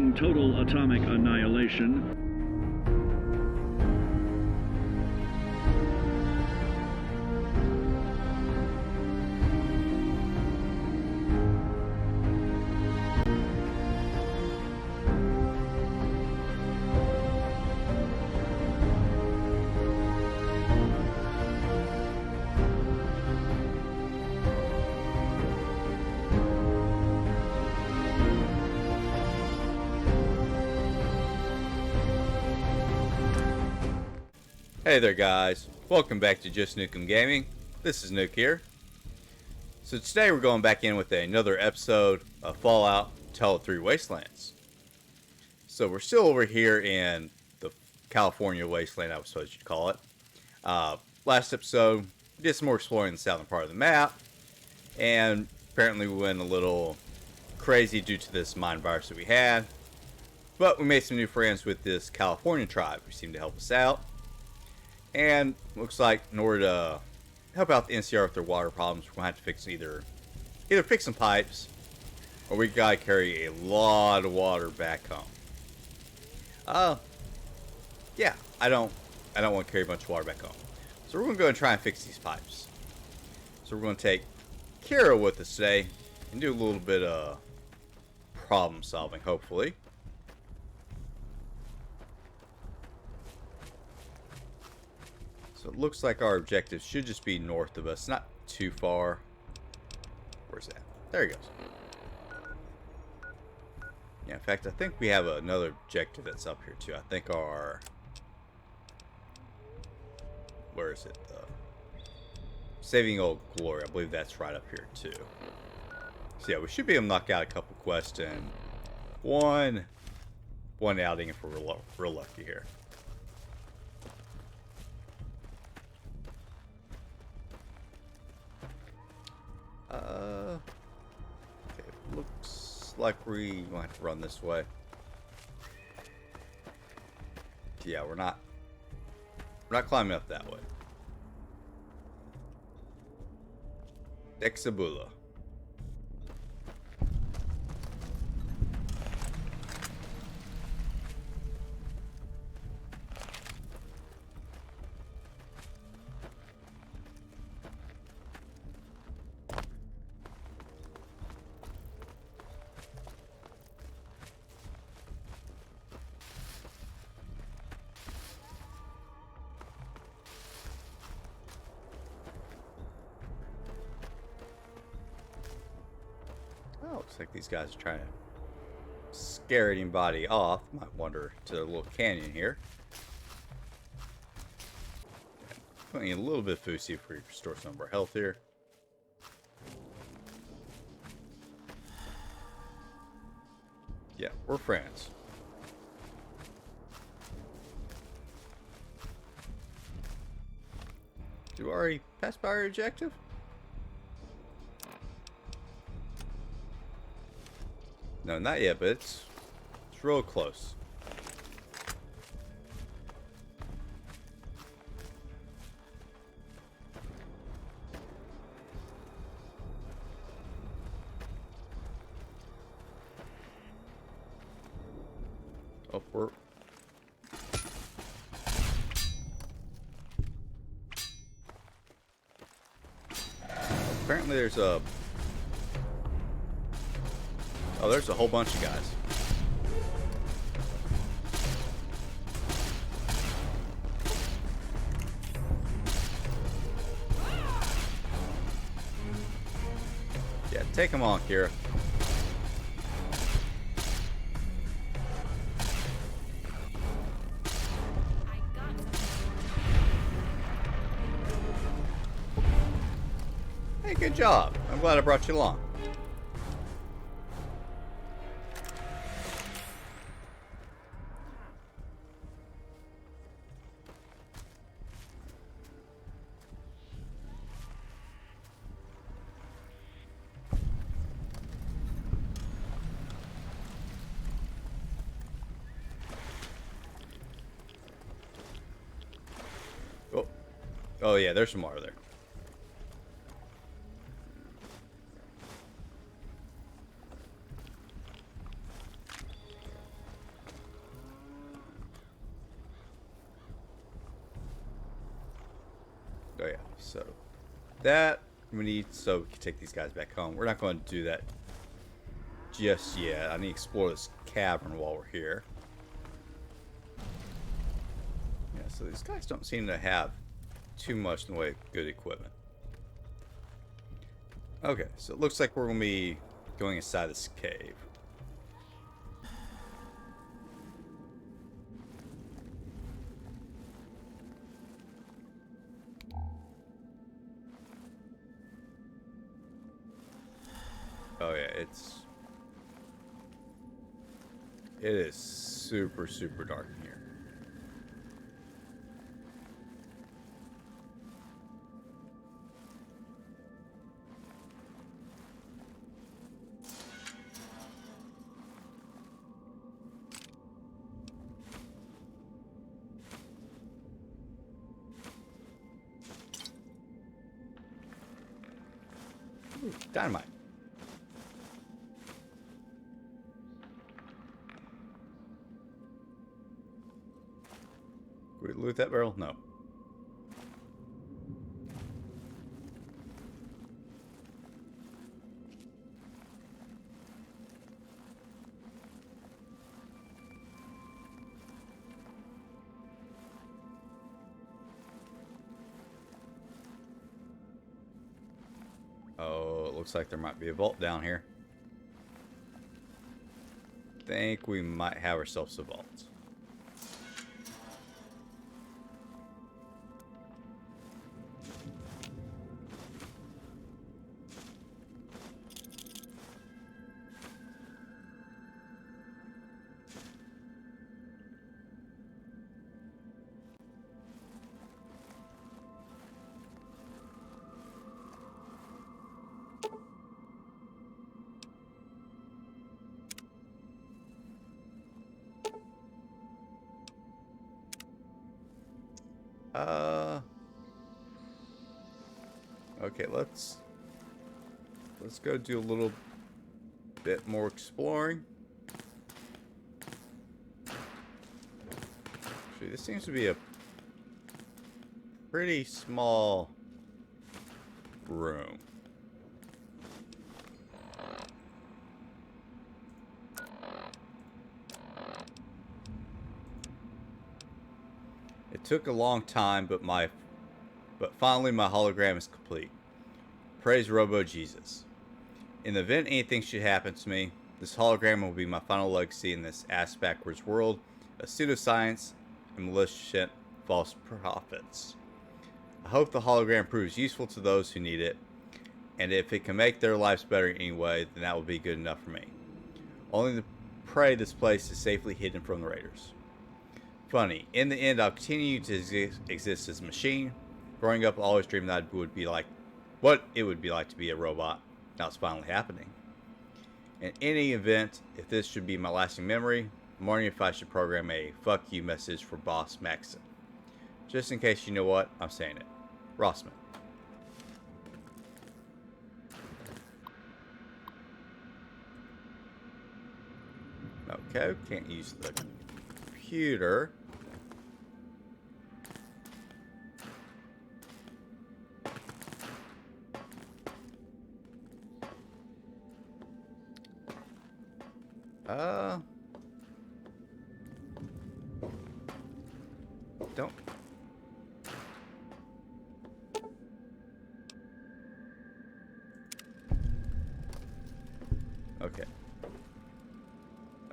causing total atomic annihilation. Hey there guys, welcome back to Just Nukem Gaming. This is Nuke here. So today we're going back in with another episode of Fallout Tell 3 Wastelands. So we're still over here in the California Wasteland, I was supposed to call it. Last episode, we did some more exploring the southern part of the map. And apparently we went a little crazy due to this mine virus that we had. But we made some new friends with this California tribe who seemed to help us out. And looks like in order to help out the NCR with their water problems, we're going to have to fix either fix some pipes, or we gotta carry a lot of water back home. Yeah, I don't want to carry a bunch of water back home. So we're going to go and try and fix these pipes. So we're going to take Kira with us today and do a little bit of problem solving, hopefully. So it looks like our objective should just be north of us, not too far. Where's that? There he goes. Yeah, in fact, I think we have another objective that's up here too. I think our... Where is it? Saving Old Glory. I believe that's right up here too. So yeah, we should be able to knock out a couple quests in one outing if we're real lucky here. Okay, looks like we might have to run this way. Yeah, we're not climbing up that way. Exabula. Oh, looks like these guys are trying to scare anybody off. Might wander to the little canyon here. Putting in a little bit of food, see if we restore some of our health here. Yeah, we're friends. Do we already pass by our objective? No, not yet, but it's real close. Oh, we're... Apparently there's a... Oh, there's a whole bunch of guys. Yeah, take them on, Kira. Hey, good job. I'm glad I brought you along. Oh yeah, there's some more there. So that we need so we can take these guys back home. We're not going to do that just yet. I need to explore this cavern while we're here. Yeah, so these guys don't seem to have too much in the way of good equipment. Okay, so it looks like we're going to be going inside this cave. Oh yeah, it is super, super dark in here. Ooh, dynamite. Did we loot that barrel? No. Oh, it looks like there might be a vault down here. Think we might have ourselves a vault. Okay, let's go do a little bit more exploring. Actually, this seems to be a pretty small room. It took a long time, but finally my hologram is complete. Praise Robo Jesus. In the event anything should happen to me, this hologram will be my final legacy in this ass-backwards world of pseudoscience and malicious false prophets. I hope the hologram proves useful to those who need it, and if it can make their lives better in any way, then that will be good enough for me. Only to pray this place is safely hidden from the raiders. Funny, in the end I'll continue to exist as a machine. Growing up I always dreamed that it would be like what it would be like to be a robot. Now it's finally happening. In any event, if this should be my lasting memory, I'm wondering if I should program a fuck you message for Boss Maxson. Just in case you know what, I'm saying it. Rossman. Okay, can't use the computer. Don't. Okay.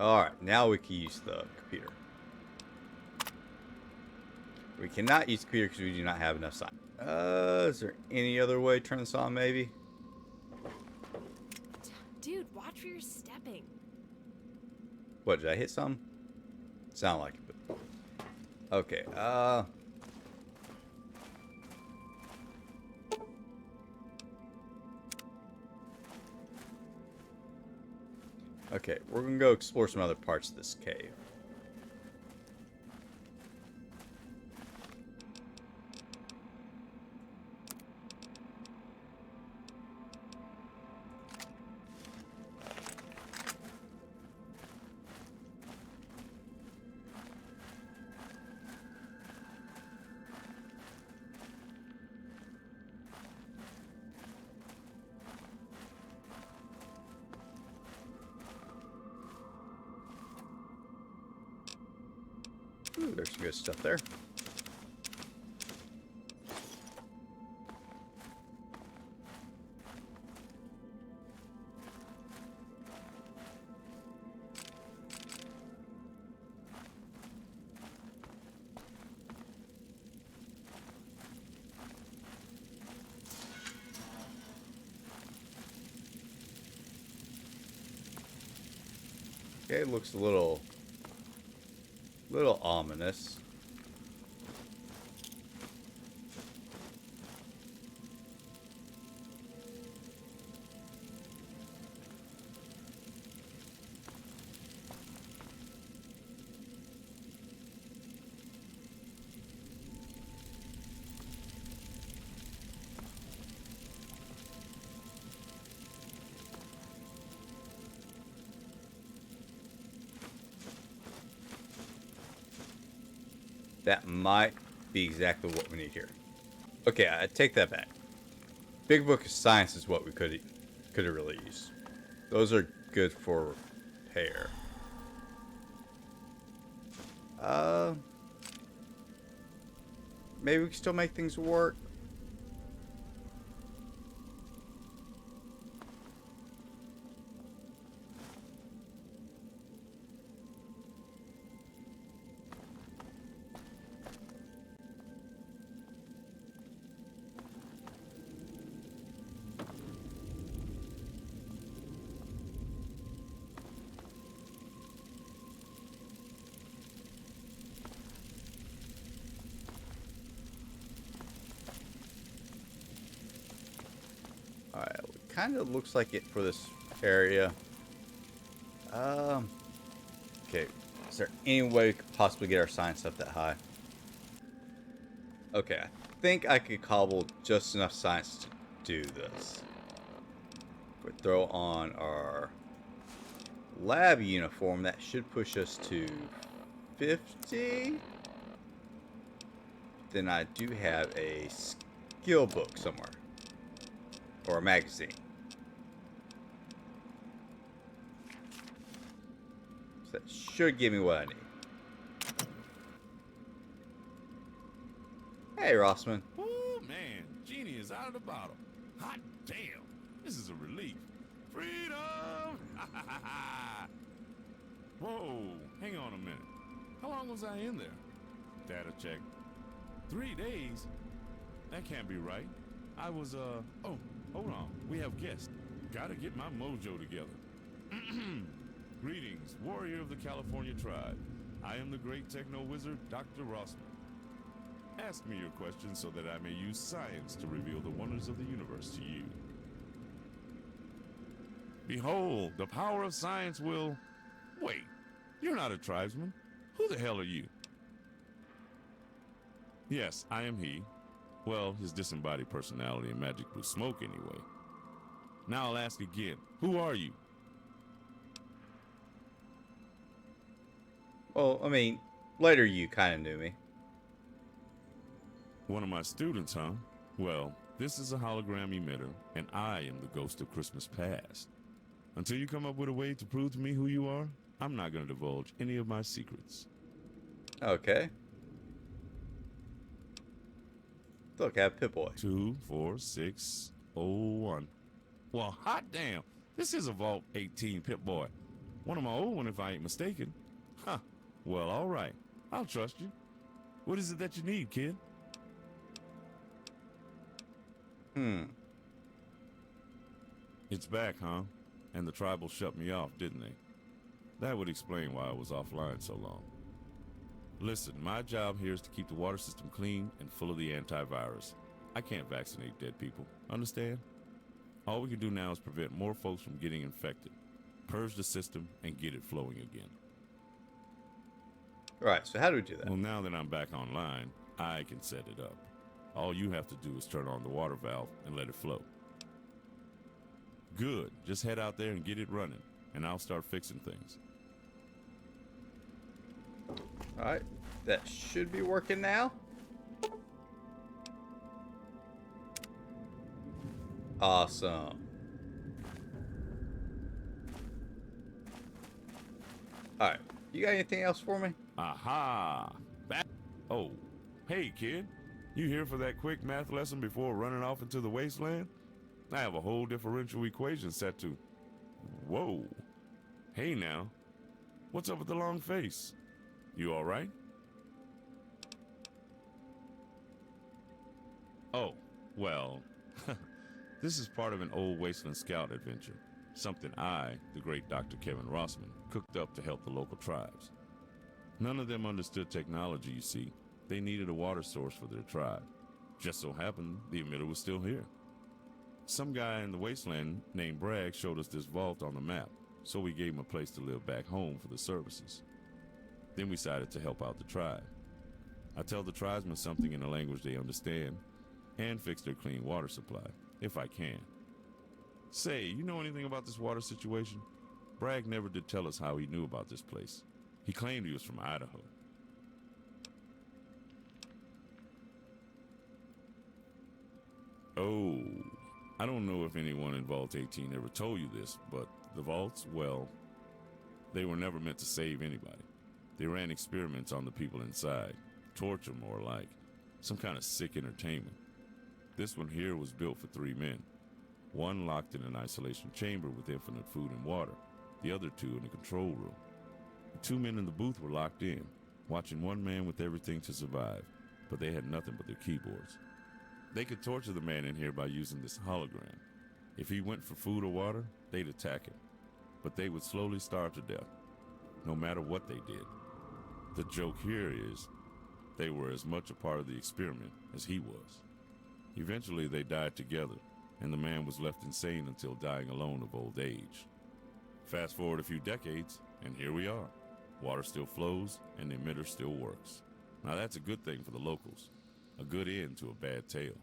Alright, now we can use the computer. We cannot use the computer because we do not have enough sign. Is there any other way to turn this on, maybe? Dude, watch where you're stepping. What, did I hit some? Sound like it, but... Okay, okay, we're gonna go explore some other parts of this cave. Ooh, there's some good stuff there. Okay, it looks a little ominous. That might be exactly what we need here. Okay, I take that back. Big Book of Science is what we could have really used. Those are good for repair. Maybe we can still make things work. Alright, it kind of looks like it for this area. Okay, is there any way we could possibly get our science up that high? Okay, I think I could cobble just enough science to do this. If we throw on our lab uniform, that should push us to 50. Then I do have a skill book somewhere. Or a magazine. So that should give me what I need. Hey, Rossman. Oh man, Genie is out of the bottle. Hot damn, this is a relief. Freedom! Whoa, hang on a minute. How long was I in there? Data check. 3 days? That can't be right. I was, oh, hold on. We have guests. Gotta get my mojo together. Greetings, warrior of the California tribe. I am the great techno wizard, Dr. Rossman. Ask me your questions so that I may use science to reveal the wonders of the universe to you. Behold, the power of science will... Wait, you're not a tribesman. Who the hell are you? Yes, I am he. Well, his disembodied personality and magic blue smoke anyway. Now I'll ask again, who are you? Well, I mean, later you kind of knew me. One of my students, huh? Well, this is a hologram emitter, and I am the ghost of Christmas past. Until you come up with a way to prove to me who you are, I'm not going to divulge any of my secrets. Okay. Look, I have Pip-Boy. 24601. Well, hot damn. This is a Vault 18 Pip-Boy. One of my old one if I ain't mistaken. Huh. Well, all right. I'll trust you. What is it that you need, kid? It's back, huh? And the tribal shut me off, didn't they? That would explain why I was offline so long. Listen, my job here is to keep the water system clean and full of the antivirus. I can't vaccinate dead people, understand? All we can do now is prevent more folks from getting infected, purge the system, and get it flowing again. Alright, so how do we do that? Well, now that I'm back online, I can set it up. All you have to do is turn on the water valve and let it flow. Good. Just head out there and get it running, and I'll start fixing things. Alright, that should be working now. Awesome. Alright, You got anything else for me? Aha! Back. Oh, hey kid. You here for that quick math lesson before running off into the wasteland? I have a whole differential equation set to... Whoa. Hey now. What's up with the long face? You alright? Oh, well... This is part of an old Wasteland Scout adventure. Something I, the great Dr. Kevin Rossman, cooked up to help the local tribes. None of them understood technology, you see. They needed a water source for their tribe. Just so happened, the emitter was still here. Some guy in the wasteland named Bragg showed us this vault on the map, so we gave him a place to live back home for the services. Then we decided to help out the tribe. I tell the tribesmen something in a language they understand, and fix their clean water supply, if I can. Say, you know anything about this water situation? Bragg never did tell us how he knew about this place. He claimed he was from Idaho. Oh, I don't know if anyone in Vault 18 ever told you this, but the vaults, well, they were never meant to save anybody. They ran experiments on the people inside, torture more like, some kind of sick entertainment. This one here was built for 3 men. One locked in an isolation chamber with infinite food and water, the other 2 in the control room. The 2 men in the booth were locked in, watching one man with everything to survive, but they had nothing but their keyboards. They could torture the man in here by using this hologram. If he went for food or water, they'd attack him, but they would slowly starve to death, no matter what they did. The joke here is, they were as much a part of the experiment as he was. Eventually they died together, and the man was left insane until dying alone of old age. Fast forward a few decades, and here we are. Water still flows, and the emitter still works. Now that's a good thing for the locals. A good end to a bad tale.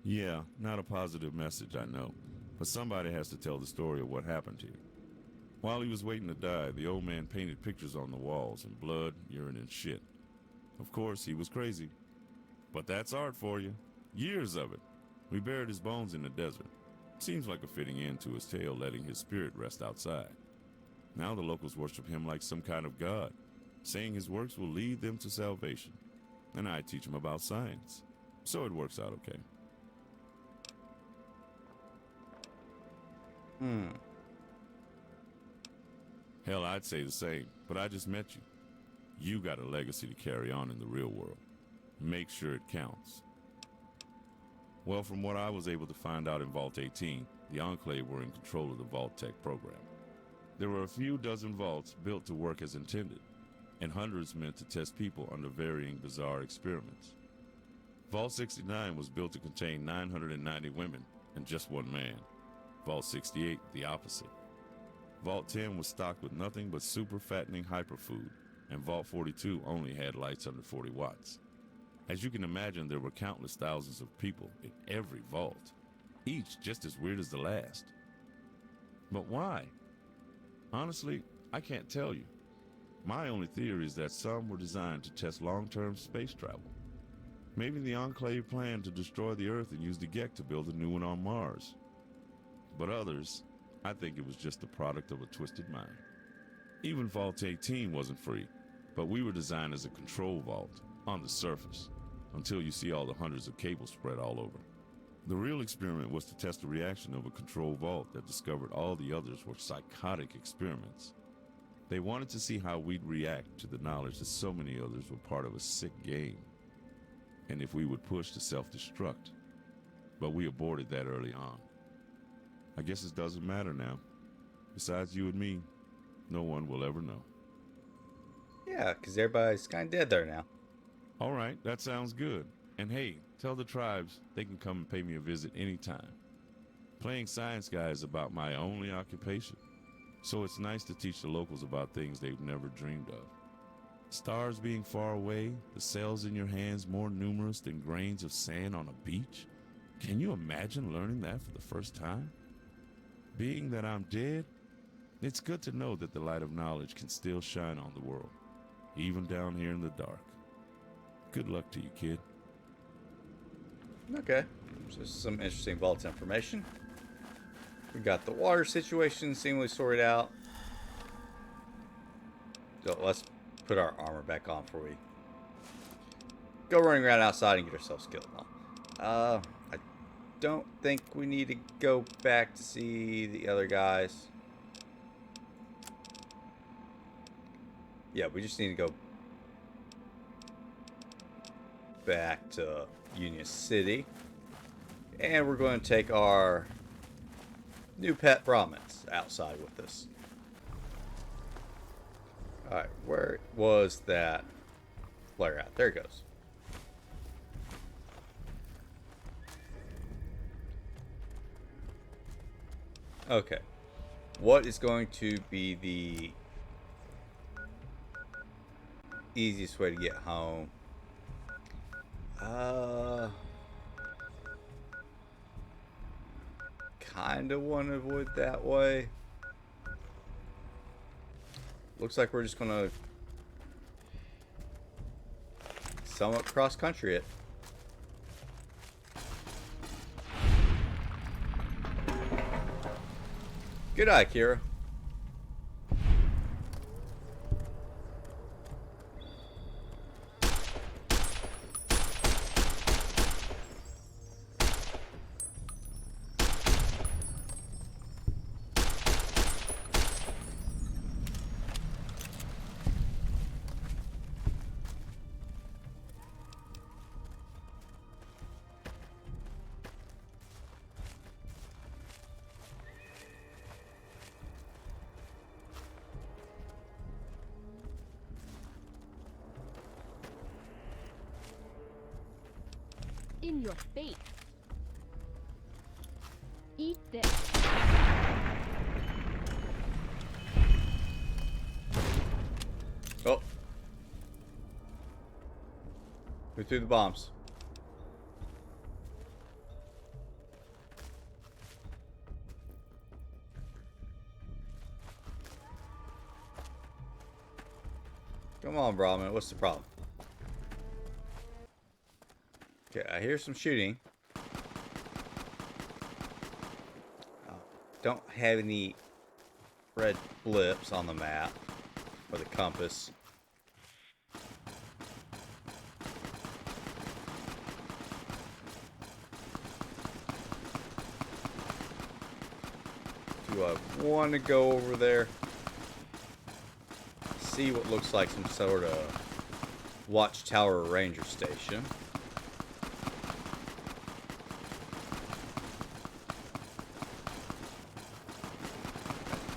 Yeah, not a positive message, I know. But somebody has to tell the story of what happened here. While he was waiting to die, the old man painted pictures on the walls in blood, urine, and shit. Of course, he was crazy. But that's art for you. Years of it. We buried his bones in the desert. Seems like a fitting end to his tale, letting his spirit rest outside. Now the locals worship him like some kind of god, saying his works will lead them to salvation. And I teach them about science. So it works out okay. Hell, I'd say the same, but I just met you. You got a legacy to carry on in the real world. Make sure it counts. Well, from what I was able to find out in Vault 18, the Enclave were in control of the Vault Tech program. There were a few dozen vaults built to work as intended, and hundreds meant to test people under varying bizarre experiments. Vault 69 was built to contain 990 women and just one man. Vault 68, the opposite. Vault 10 was stocked with nothing but super fattening hyperfood, and Vault 42 only had lights under 40 watts. As you can imagine, there were countless thousands of people in every vault, each just as weird as the last. But why? Honestly, I can't tell you. My only theory is that some were designed to test long-term space travel. Maybe the Enclave planned to destroy the Earth and use the Gek to build a new one on Mars. But others, I think it was just the product of a twisted mind. Even Vault 18 wasn't free, but we were designed as a control vault, on the surface, until you see all the hundreds of cables spread all over. The real experiment was to test the reaction of a control vault that discovered all the others were psychotic experiments. They wanted to see how we'd react to the knowledge that so many others were part of a sick game, and if we would push to self-destruct. But we aborted that early on. I guess it doesn't matter now. Besides you and me, no one will ever know. Yeah, because everybody's kind of dead there now. All right, that sounds good. And hey, tell the tribes they can come and pay me a visit anytime. Playing science guy is about my only occupation, so it's nice to teach the locals about things they've never dreamed of. Stars being far away, the cells in your hands more numerous than grains of sand on a beach. Can you imagine learning that for the first time? Being that I'm dead, it's good to know that the light of knowledge can still shine on the world, even down here in the dark. Good luck to you, kid. Okay, so some interesting vault information. We got the water situation seemingly sorted out. So let's put our armor back on before we go running around outside and get ourselves killed. I don't think we need to go back to see the other guys. Yeah, we just need to go back to Union City. And we're going to take our new pet Brahmins outside with us. Alright, where was that flare out? There it goes. Okay. What is going to be the easiest way to get home? Kinda want to avoid that way. Looks like we're just gonna somewhat cross country it. Good eye, Kira. In your face. Eat this. Oh. Who threw the bombs? Come on, Brahmin. What's the problem? Okay, I hear some shooting. Don't have any red blips on the map or the compass. Do I want to go over there? See what looks like some sort of watchtower ranger station.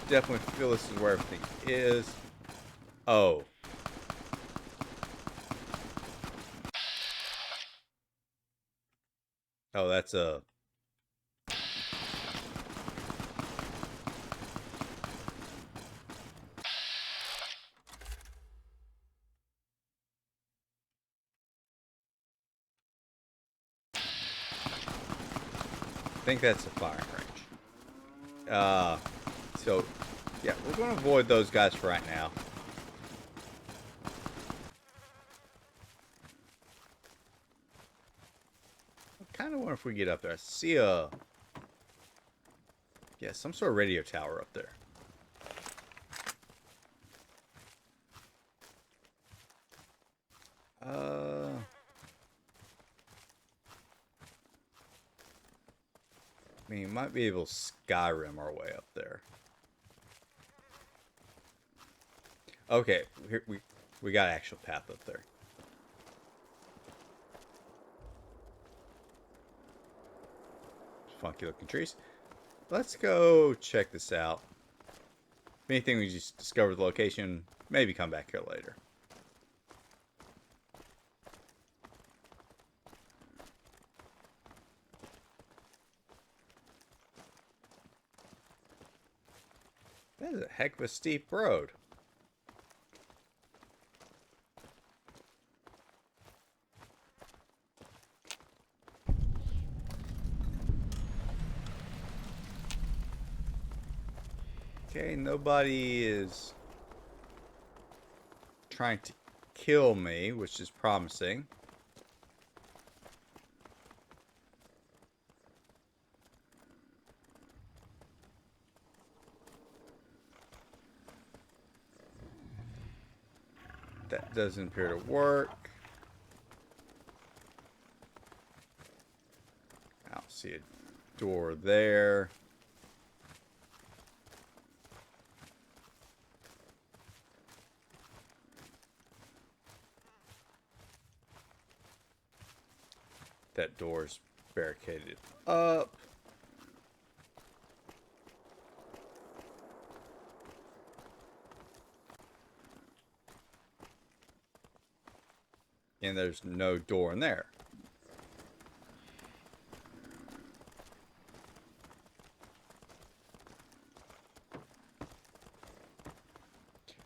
Definitely feel this is where everything is. Oh. Oh, that's a... I think that's a firing range. So, yeah, we're going to avoid those guys for right now. I kind of wonder if we get up there. I see a... yeah, some sort of radio tower up there. I mean, might be able to Skyrim our way up there. Okay, here we got an actual path up there. Funky looking trees. Let's go check this out. If anything, we just discover the location. Maybe come back here later. That is a heck of a steep road. Okay, nobody is trying to kill me, which is promising. That doesn't appear to work. I don't see a door there. That door's barricaded up. And there's no door in there.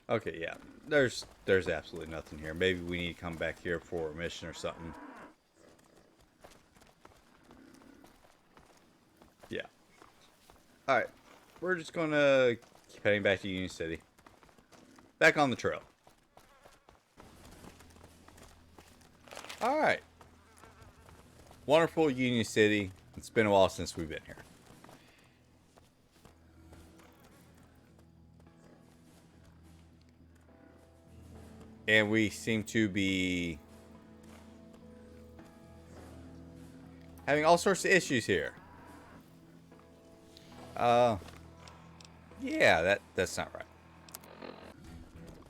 Okay, yeah. There's absolutely nothing here. Maybe we need to come back here for a mission or something. Yeah. Alright. We're just gonna keep heading back to Union City. Back on the trail. Alright. Wonderful Union City. It's been a while since we've been here. And we seem to be having all sorts of issues here. Yeah, that's not right.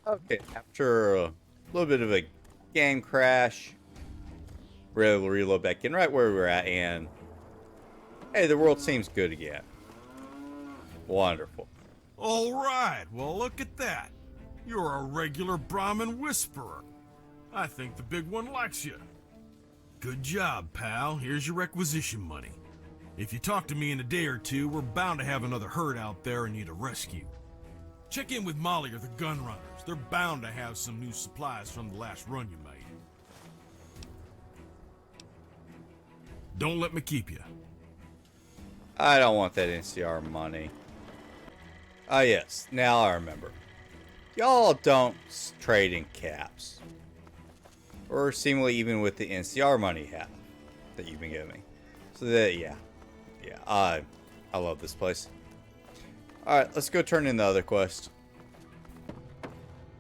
Okay, after a little bit of a game crash, we're able to reload back in right where we were at, and hey, the world seems good again. Wonderful. All right, well, look at that. You're a regular Brahmin whisperer. I think the big one likes you. Good job, pal. Here's your requisition money. If you talk to me in a day or two, we're bound to have another herd out there and need a rescue. Check in with Molly or the gun runners. They're bound to have some new supplies from the last run you made. Don't let me keep you. I don't want that NCR money. Ah, yes. Now I remember. Y'all don't trade in caps. Or seemingly even with the NCR money you have that you've been giving me. So that, yeah. Yeah, I love this place. Alright, let's go turn in the other quest.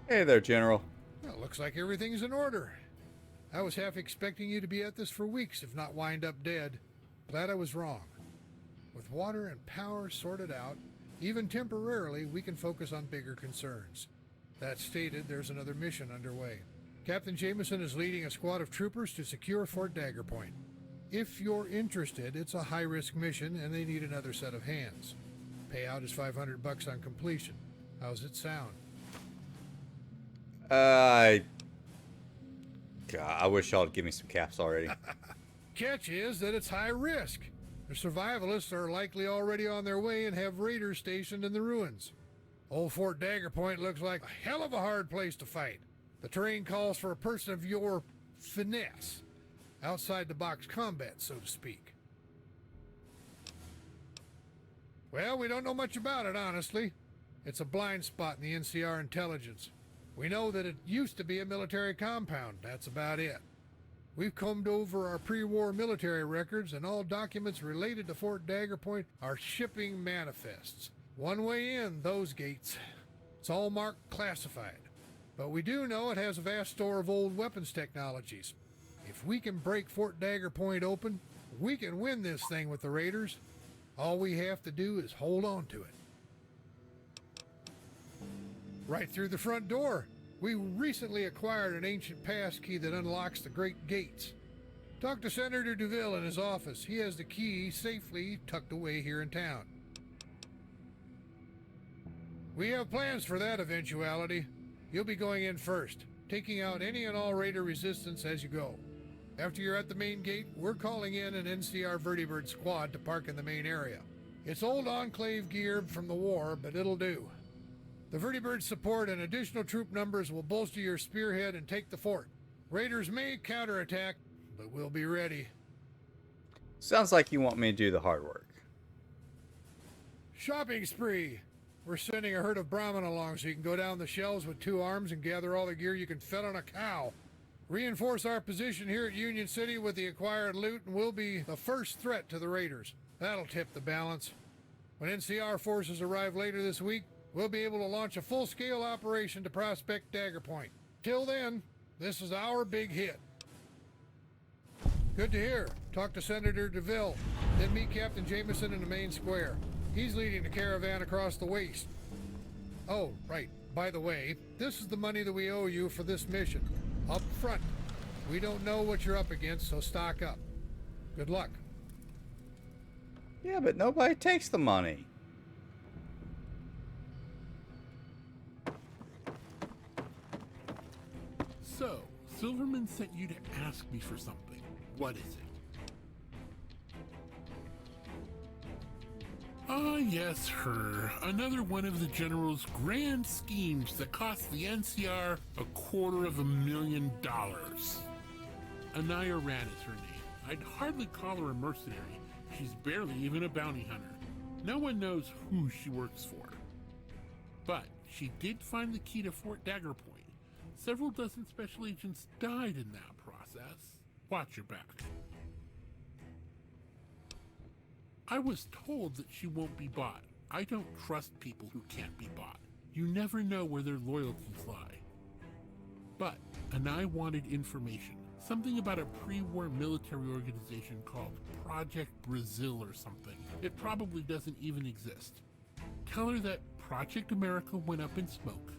Hey there, General. Well, looks like everything's in order. I was half expecting you to be at this for weeks, if not wind up dead. Glad I was wrong. With water and power sorted out, even temporarily, we can focus on bigger concerns. That stated, there's another mission underway. Captain Jameson is leading a squad of troopers to secure Fort Dagger Point. If you're interested, it's a high-risk mission and they need another set of hands. Payout is $500 on completion. How's it sound? God, I wish y'all would give me some caps already. Catch is that it's high risk. The survivalists are likely already on their way and have raiders stationed in the ruins. Old Fort Dagger Point looks like a hell of a hard place to fight. The terrain calls for a person of your finesse. Outside-the-box combat, so to speak. Well, we don't know much about it, honestly. It's a blind spot in the NCR intelligence. We know that it used to be a military compound. That's about it. We've combed over our pre-war military records, and all documents related to Fort Dagger Point are shipping manifests. One way in, those gates. It's all marked classified. But we do know it has a vast store of old weapons technologies. If we can break Fort Dagger Point open, we can win this thing with the raiders. All we have to do is hold on to it. Right through the front door. We recently acquired an ancient passkey that unlocks the Great Gates. Talk to Senator DeVille in his office. He has the key safely tucked away here in town. We have plans for that eventuality. You'll be going in first, taking out any and all raider resistance as you go. After you're at the main gate, we're calling in an NCR Vertibird squad to park in the main area. It's old Enclave gear from the war, but it'll do. The Vertibird support and additional troop numbers will bolster your spearhead and take the fort. Raiders may counterattack, but we'll be ready. Sounds like you want me to do the hard work. Shopping spree. We're sending a herd of Brahmin along so you can go down the shelves with 2 arms and gather all the gear you can fit on a cow. Reinforce our position here at Union City with the acquired loot and we'll be the first threat to the raiders. That'll tip the balance. When NCR forces arrive later this week, we'll be able to launch a full-scale operation to prospect Dagger Point. till then, this is our big hit. Good to hear. Talk to Senator DeVille. Then meet Captain Jameson in the main square. He's leading the caravan across the waste. Oh, right. By the way, this is the money that we owe you for this mission. Up front. We don't know what you're up against, so stock up. Good luck. Yeah, but nobody takes the money. So, Silverman sent you to ask me for something. What is it? Ah, yes, her. Another one of the General's grand schemes that cost the NCR $250,000. Anaya Ran is her name. I'd hardly call her a mercenary. She's barely even a bounty hunter. No one knows who she works for. But she did find the key to Fort Dagger Point. Several dozen special agents died in that process. Watch your back. I was told that she won't be bought. I don't trust people who can't be bought. You never know where their loyalties lie. But Anai wanted information. Something about a pre-war military organization called Project Brazil or something. It probably doesn't even exist. Tell her that Project America went up in smoke.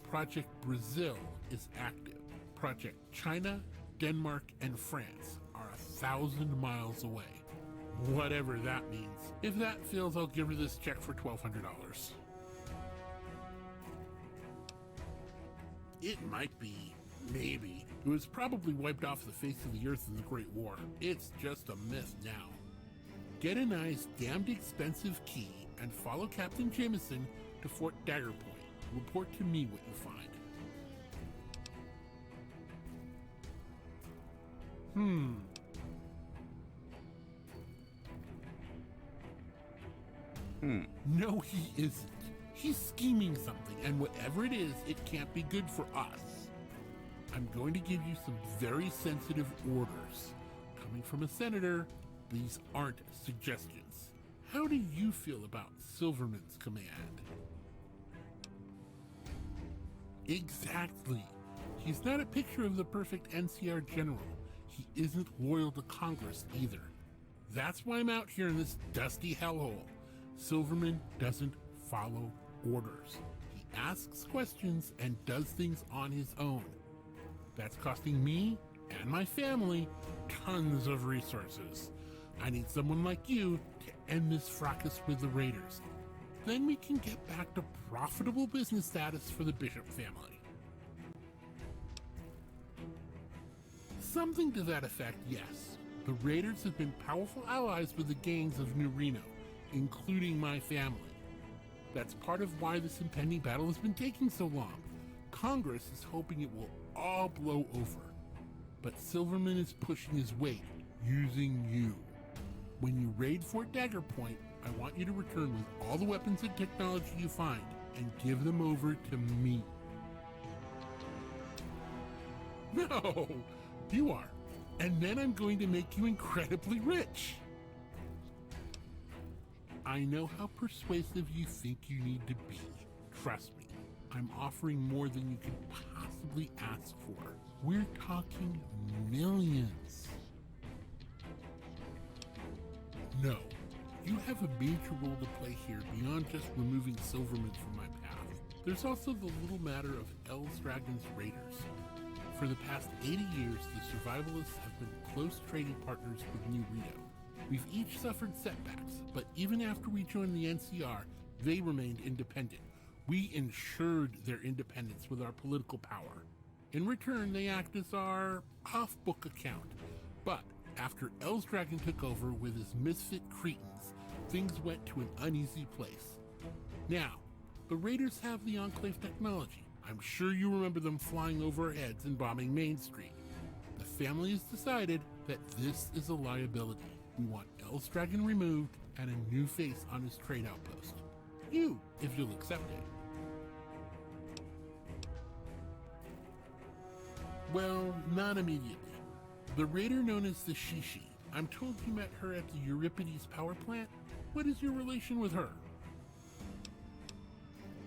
Project Brazil is active. Project China, Denmark, and France are 1,000 miles away. Whatever that means. If that fails, I'll give her this check for $1,200. It might be. Maybe. It was probably wiped off the face of the earth in the Great War. It's just a myth now. Get a nice, damned expensive key and follow Captain Jameson to Fort Dagger Point. Report to me what you find. No, he isn't. He's scheming something, and whatever it is, it can't be good for us. I'm going to give you some very sensitive orders. Coming from a senator, these aren't suggestions. How do you feel about Silverman's command? Exactly. He's not a picture of the perfect NCR general. He isn't loyal to Congress either. That's why I'm out here in this dusty hellhole. Silverman doesn't follow orders. He asks questions and does things on his own. That's costing me and my family tons of resources. I need someone like you to end this fracas with the Raiders. Then we can get back to profitable business status for the Bishop family. Something to that effect, yes. The Raiders have been powerful allies with the gangs of New Reno, including my family. That's part of why this impending battle has been taking so long. Congress is hoping it will all blow over. But Silverman is pushing his weight, using you. When you raid Fort Dagger Point, I want you to return with all the weapons and technology you find and give them over to me. No, you are. And then I'm going to make you incredibly rich. I know how persuasive you think you need to be. Trust me, I'm offering more than you could possibly ask for. We're talking millions. No, you have a major role to play here beyond just removing Silverman from my path. There's also the little matter of Dragon's Raiders. For the past 80 years, the Survivalists have been close trading partners with New Reno. We've each suffered setbacks, but even after we joined the NCR, they remained independent. We ensured their independence with our political power. In return, they act as our off-book account. But after Dragon took over with his misfit Cretans, things went to an uneasy place. Now, the Raiders have the Enclave technology. I'm sure you remember them flying over our heads and bombing Main Street. The family has decided that this is a liability. We want Dragon removed and a new face on his trade outpost. You, if you'll accept it. Well, not immediately. The raider known as the Shishi. I'm told you met her at the Euripides power plant. What is your relation with her?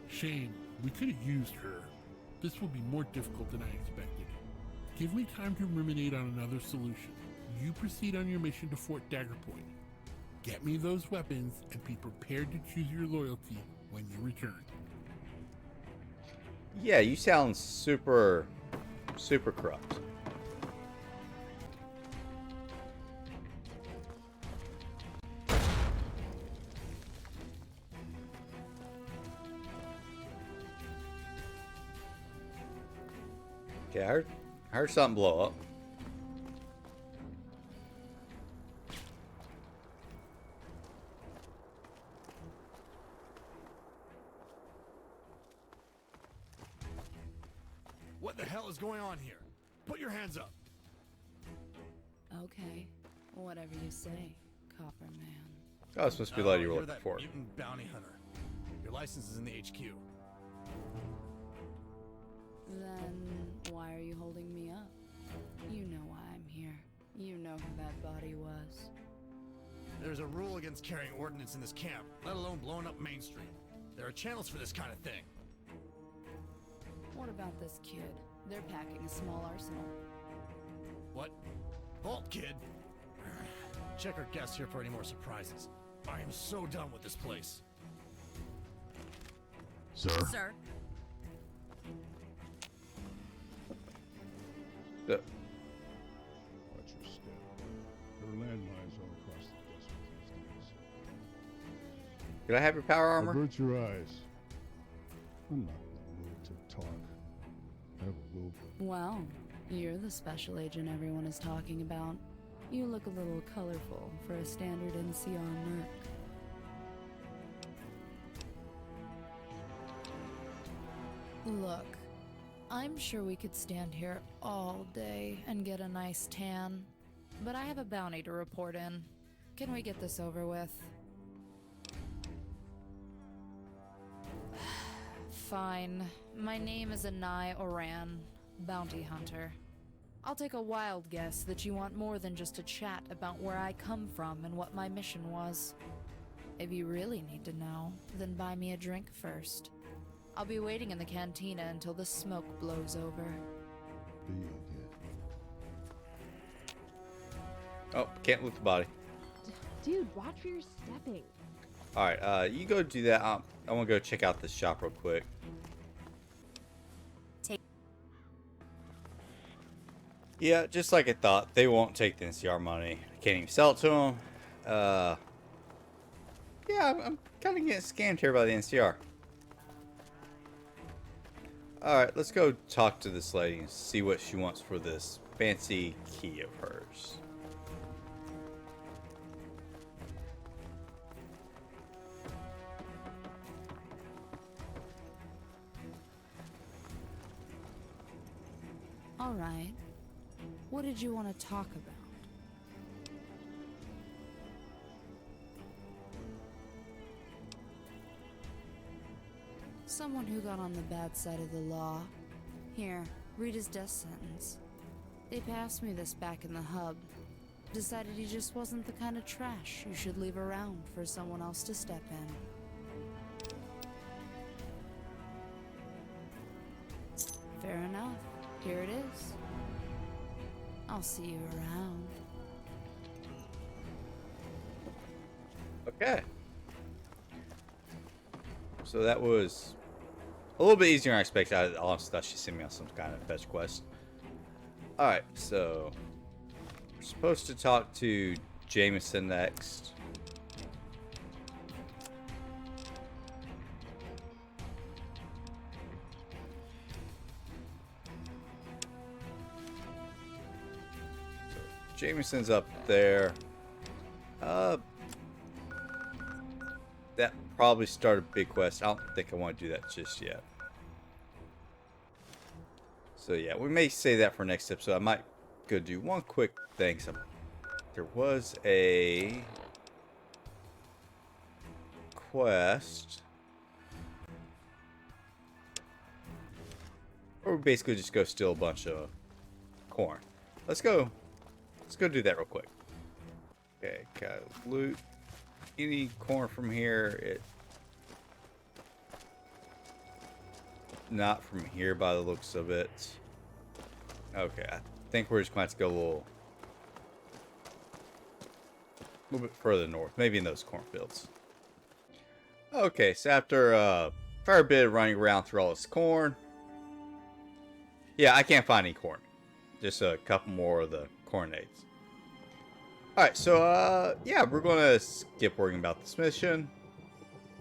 Shame. We could have used her. This will be more difficult than I expected. Give me time to ruminate on another solution. You proceed on your mission to Fort Dagger Point. Get me those weapons and be prepared to choose your loyalty when you return. Yeah, you sound super corrupt. Okay, I heard something blow up. What the hell is going on here? Put your hands up. Okay, whatever you say, Copper Man. Oh, it's supposed to be the lady you were you're looking that for. mutant bounty hunter. Your license is in the HQ. Then why are you holding me up? You know why I'm here. You know who that body was. There's a rule against carrying ordnance in this camp, let alone blowing up Main Street. There are channels for this kind of thing. What about this kid? They're packing a small arsenal. What? Vault Kid? Check our guests here for any more surprises. I am so done with this place. Sir? Sir? The- Watch your step. There are landmines all across the desert these days. Could I have your power armor? Avert your eyes. I'm not in the mood to talk. Never will be. Well, you're the special agent everyone is talking about. You look a little colorful for a standard NCR merc. Look, I'm sure we could stand here all day and get a nice tan, but I have a bounty to report in. Can we get this over with? Fine. My name is Anai Oran, bounty hunter. I'll take a wild guess that you want more than just a chat about where I come from and what my mission was. If you really need to know, then buy me a drink first. I'll be waiting in the cantina until the smoke blows over. Be again. Oh, can't loot the body. Dude, watch where you're stepping. All right, you go do that. I want to go check out this shop real quick. Yeah, just like I thought, they won't take the NCR money. I can't even sell it to them. Yeah, I'm kind of getting scammed here by the NCR. Alright, let's go talk to this lady and see what she wants for this fancy key of hers. Alright. What did you want to talk about? Someone who got on the bad side of the law. Here, read his death sentence. They passed me this back in the hub. Decided he just wasn't the kind of trash you should leave around for someone else to step in. Fair enough. Here it is. I'll see you around. Okay. So that was a little bit easier than I expected. I honestly thought she sent me on some kind of fetch quest. Alright, so we're supposed to talk to Jameson next. So Jameson's up there. That probably started a big quest. I don't think I want to do that just yet. So yeah, we may say that for next episode. I might go do one quick thing. So there was a quest, or we basically just go steal a bunch of corn. Let's go do that real quick. Okay, gotta loot any corn from here. not from here by the looks of it. Okay, I think we're just going to have to go a little bit further north. Maybe in those cornfields. Okay, so after a fair bit of running around through all this corn. Yeah, I can't find any corn. Just a couple more of the cornades. Alright, so, yeah, we're going to skip worrying about this mission.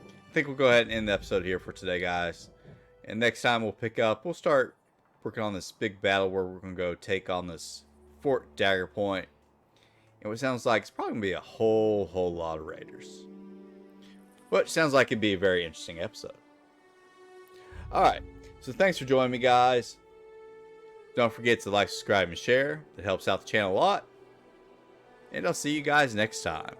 I think we'll go ahead and end the episode here for today, guys. And next time we'll start working on this big battle where we're going to go take on this Fort Dagger Point. And what sounds like it's probably going to be a whole lot of raiders. But sounds like it'd be a very interesting episode. Alright, so thanks for joining me, guys. Don't forget to like, subscribe, and share. That helps out the channel a lot. And I'll see you guys next time.